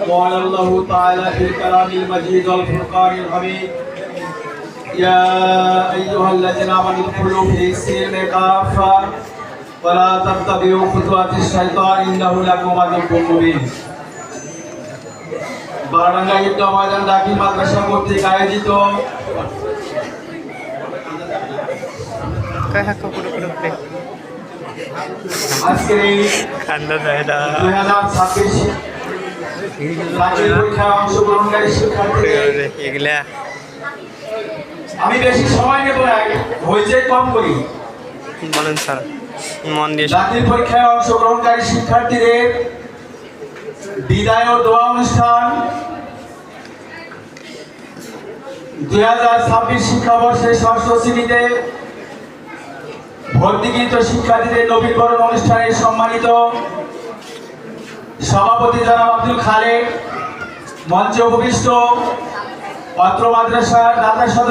قال الله تعالى في الكلام المجيد والفرقان الحميد يا أيها الذين آمنوا ادخلوا في السلم كافة ولا تتبعوا خطوات الشيطان إنه لكم عدو مبين। বারাঙ্গা ঈদগাহ ময়দান দাখিল মাদ্রাসা কর্তৃক আয়োজিত আজকের এই 2026 পরীক্ষায় অংশগ্রহণকারী শিক্ষার্থীদের আমি বেশি সময় নেব না, হইচই কম করি। বলেন স্যার। মন দিয়ে জাতীয় পরীক্ষায় অংশগ্রহণকারী শিক্ষার্থীদের বিদায় ও দোয়া অনুষ্ঠান 2026 শিক্ষাবর্ষের ষষ্ঠ শ্রেণীতে ভর্তিকৃত শিক্ষার্থীদের নবীনবরণ অনুষ্ঠানে সম্মানিত সভাপতি জনাব আব্দুল খালেক, মঞ্চে উপবিষ্ট অত্র মাদ্রাসার দাতা সদস্য